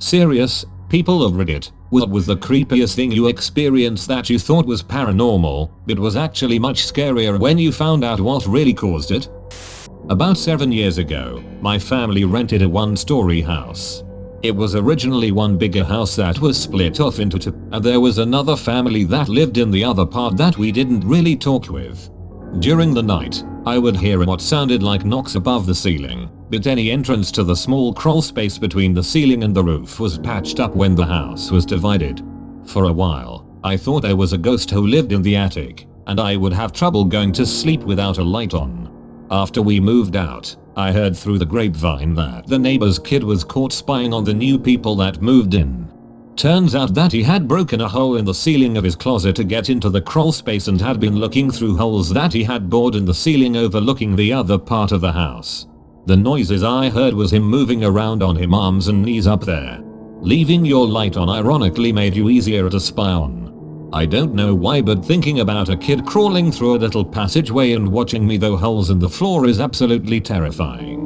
Serious, people of Reddit, what was the creepiest thing you experienced that you thought was paranormal, but was actually much scarier when you found out what really caused it? About 7 years ago, my family rented a one-story house. It was originally one bigger house that was split off into two, and there was another family that lived in the other part that we didn't really talk with. During the night, I would hear what sounded like knocks above the ceiling, but any entrance to the small crawl space between the ceiling and the roof was patched up when the house was divided. For a while, I thought there was a ghost who lived in the attic, and I would have trouble going to sleep without a light on. After we moved out, I heard through the grapevine that the neighbor's kid was caught spying on the new people that moved in. Turns out that he had broken a hole in the ceiling of his closet to get into the crawl space and had been looking through holes that he had bored in the ceiling overlooking the other part of the house. The noises I heard was him moving around on his arms and knees up there. Leaving your light on ironically made you easier to spy on. I don't know why, but thinking about a kid crawling through a little passageway and watching me through holes in the floor is absolutely terrifying.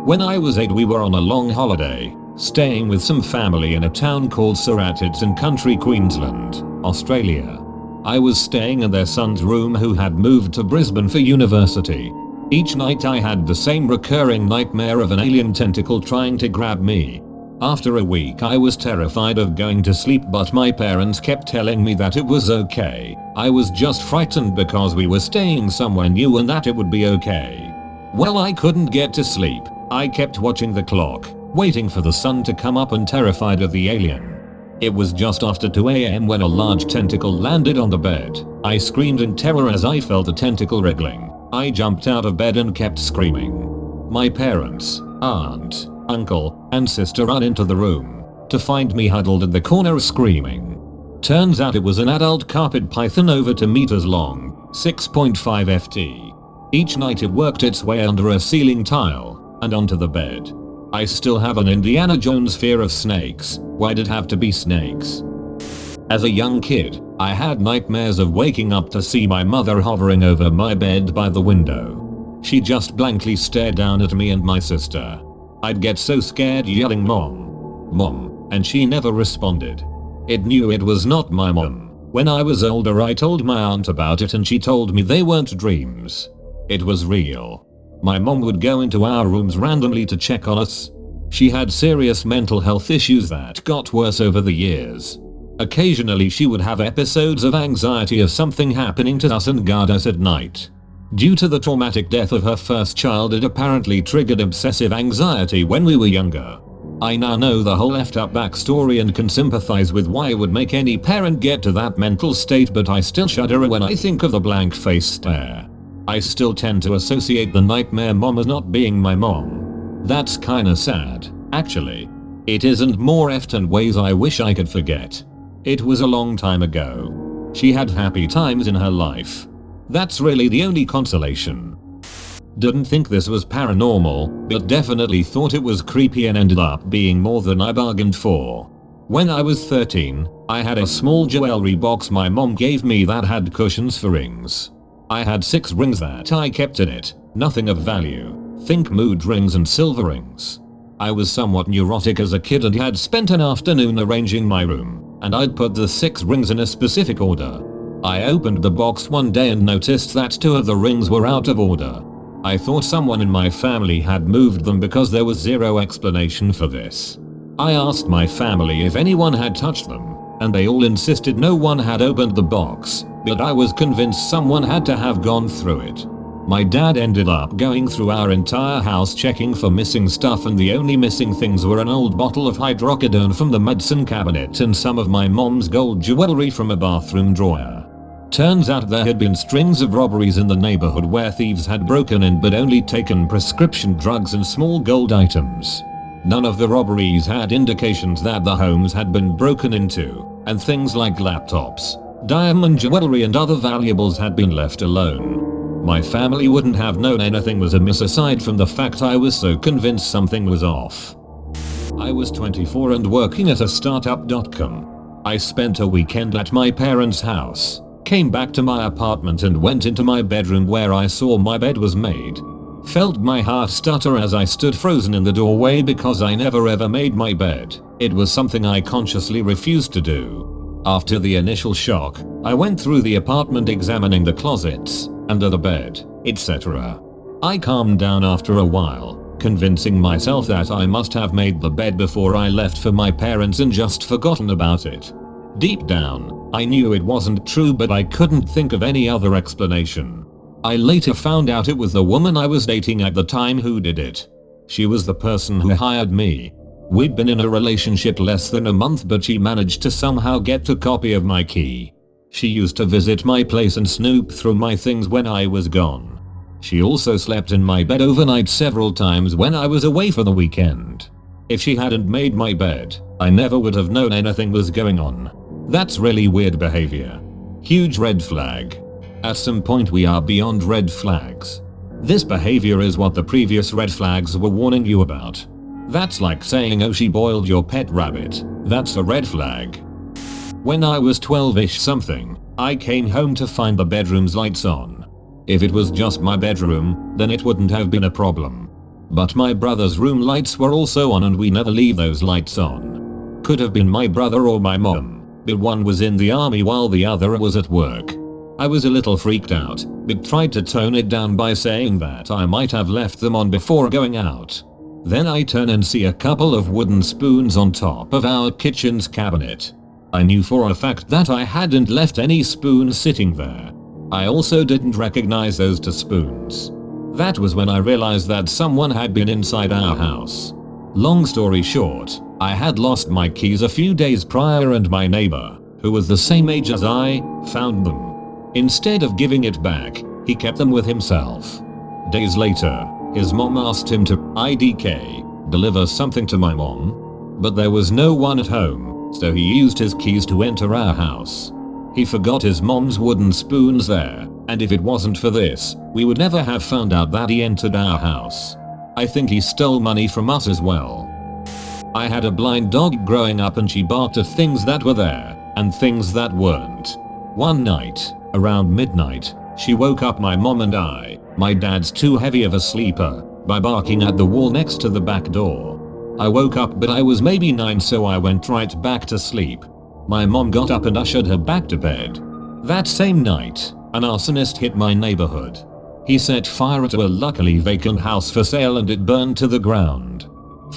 When I was 8, we were on a long holiday, staying with some family in a town called Surratt in country Queensland, Australia. I was staying in their son's room who had moved to Brisbane for university. Each night I had the same recurring nightmare of an alien tentacle trying to grab me. After a week I was terrified of going to sleep, but my parents kept telling me that it was okay. I was just frightened because we were staying somewhere new and that it would be okay. Well, I couldn't get to sleep. I kept watching the clock, waiting for the sun to come up and terrified of the alien. It was just after 2 AM when a large tentacle landed on the bed. I screamed in terror as I felt the tentacle wriggling. I jumped out of bed and kept screaming. My parents, aunt, uncle, and sister ran into the room to find me huddled in the corner screaming. Turns out it was an adult carpet python over 2 meters long, 6.5 ft. Each night it worked its way under a ceiling tile and onto the bed. I still have an Indiana Jones fear of snakes. Why'd it have to be snakes? As a young kid, I had nightmares of waking up to see my mother hovering over my bed by the window. She just blankly stared down at me and my sister. I'd get so scared yelling "Mom, Mom," and she never responded. It knew it was not my mom. When I was older I told my aunt about it and she told me they weren't dreams. It was real. My mom would go into our rooms randomly to check on us. She had serious mental health issues that got worse over the years. Occasionally she would have episodes of anxiety of something happening to us and guard us at night. Due to the traumatic death of her first child, it apparently triggered obsessive anxiety when we were younger. I now know the whole effed up backstory and can sympathize with why it would make any parent get to that mental state, but I still shudder when I think of the blank face stare. I still tend to associate the nightmare mom as not being my mom. That's kinda sad, actually. It isn't more effed in ways I wish I could forget. It was a long time ago. She had happy times in her life. That's really the only consolation. Didn't think this was paranormal, but definitely thought it was creepy and ended up being more than I bargained for. When I was 13, I had a small jewelry box my mom gave me that had cushions for rings. I had 6 rings that I kept in it, nothing of value. Think mood rings and silver rings. I was somewhat neurotic as a kid and had spent an afternoon arranging my room, and I'd put the 6 rings in a specific order. I opened the box one day and noticed that 2 of the rings were out of order. I thought someone in my family had moved them because there was zero explanation for this. I asked my family if anyone had touched them, and they all insisted no one had opened the box, but I was convinced someone had to have gone through it. My dad ended up going through our entire house checking for missing stuff, and the only missing things were an old bottle of hydrocodone from the medicine cabinet and some of my mom's gold jewelry from a bathroom drawer. Turns out there had been strings of robberies in the neighborhood where thieves had broken in but only taken prescription drugs and small gold items. None of the robberies had indications that the homes had been broken into, and things like laptops, diamond jewelry and other valuables had been left alone. My family wouldn't have known anything was amiss aside from the fact I was so convinced something was off. I was 24 and working at a startup.com. I spent a weekend at my parents' house, came back to my apartment and went into my bedroom where I saw my bed was made. Felt my heart stutter as I stood frozen in the doorway because I never ever made my bed. It was something I consciously refused to do. After the initial shock, I went through the apartment examining the closets, under the bed, etc. I calmed down after a while, convincing myself that I must have made the bed before I left for my parents and just forgotten about it. Deep down, I knew it wasn't true, but I couldn't think of any other explanation. I later found out it was the woman I was dating at the time who did it. She was the person who hired me. We'd been in a relationship less than a month, but she managed to somehow get a copy of my key. She used to visit my place and snoop through my things when I was gone. She also slept in my bed overnight several times when I was away for the weekend. If she hadn't made my bed, I never would have known anything was going on. That's really weird behavior. Huge red flag. At some point we are beyond red flags. This behavior is what the previous red flags were warning you about. That's like saying, oh, she boiled your pet rabbit. That's a red flag. When I was 12-ish something, I came home to find the bedroom's lights on. If it was just my bedroom, then it wouldn't have been a problem. But my brother's room lights were also on, and we never leave those lights on. Could have been my brother or my mom, but one was in the army while the other was at work. I was a little freaked out, but tried to tone it down by saying that I might have left them on before going out. Then I turn and see a couple of wooden spoons on top of our kitchen's cabinet. I knew for a fact that I hadn't left any spoons sitting there. I also didn't recognize those two spoons. That was when I realized that someone had been inside our house. Long story short, I had lost my keys a few days prior, and my neighbor, who was the same age as I, found them. Instead of giving it back, he kept them with himself. Days later, his mom asked him to IDK, deliver something to my mom, but there was no one at home, so he used his keys to enter our house. He forgot his mom's wooden spoons there, and if it wasn't for this, we would never have found out that he entered our house. I think he stole money from us as well. I had a blind dog growing up, and she barked at things that were there, and things that weren't. One night, around midnight, she woke up my mom and I, my dad's too heavy of a sleeper, by barking at the wall next to the back door. I woke up, but I was maybe 9, so I went right back to sleep. My mom got up and ushered her back to bed. That same night, an arsonist hit my neighborhood. He set fire to a luckily vacant house for sale, and it burned to the ground.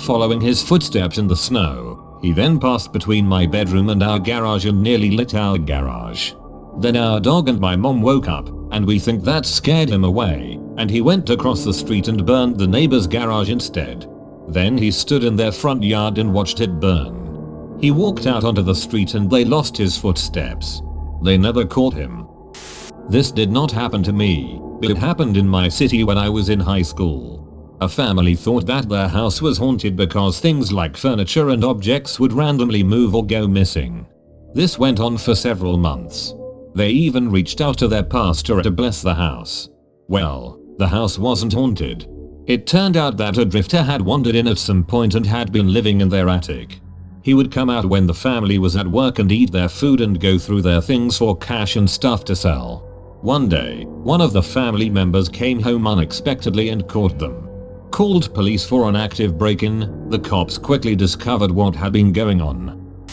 Following his footsteps in the snow, he then passed between my bedroom and our garage and nearly lit our garage. Then our dog and my mom woke up, and we think that scared him away, and he went across the street and burned the neighbor's garage instead. Then he stood in their front yard and watched it burn. He walked out onto the street and they lost his footsteps. They never caught him. This did not happen to me, but it happened in my city when I was in high school. A family thought that their house was haunted because things like furniture and objects would randomly move or go missing. This went on for several months. They even reached out to their pastor to bless the house. Well, the house wasn't haunted. It turned out that a drifter had wandered in at some point and had been living in their attic. He would come out when the family was at work and eat their food and go through their things for cash and stuff to sell. One day, one of the family members came home unexpectedly and caught them. Called police for an active break-in. The cops quickly discovered what had been going on.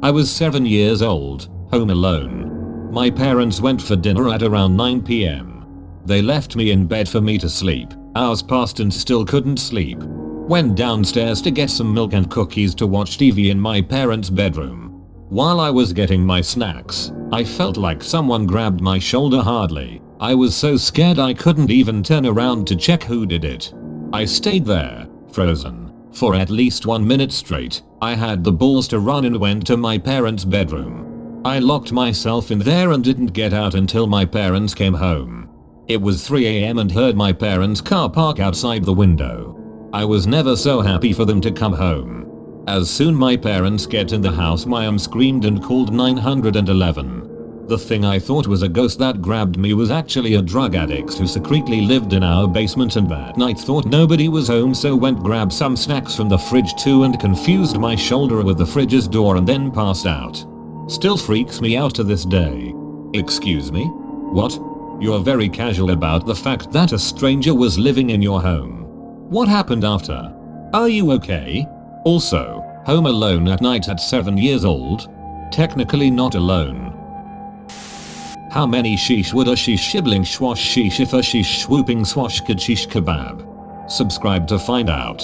I was 7 years old, home alone. My parents went for dinner at around 9 p.m. They left me in bed for me to sleep. Hours passed and still couldn't sleep. Went downstairs to get some milk and cookies to watch TV in my parents' bedroom. While I was getting my snacks, I felt like someone grabbed my shoulder hardly. I was so scared I couldn't even turn around to check who did it. I stayed there, frozen, for at least 1 minute straight. I had the balls to run and went to my parents' bedroom. I locked myself in there and didn't get out until my parents came home. It was 3 a.m. and heard my parents' car park outside the window. I was never so happy for them to come home. As soon my parents get in the house, my mom screamed and called 911. The thing I thought was a ghost that grabbed me was actually a drug addict who secretly lived in our basement, and that night thought nobody was home, so went grabbed some snacks from the fridge too and confused my shoulder with the fridge's door and then passed out. Still freaks me out to this day. Excuse me? What? You're very casual about the fact that a stranger was living in your home. What happened after? Are you okay? Also, home alone at night at 7 years old? Technically not alone. How many sheesh would a sheesh shibling schwash sheesh if a sheesh swooping swash could sheesh kebab? Subscribe to find out.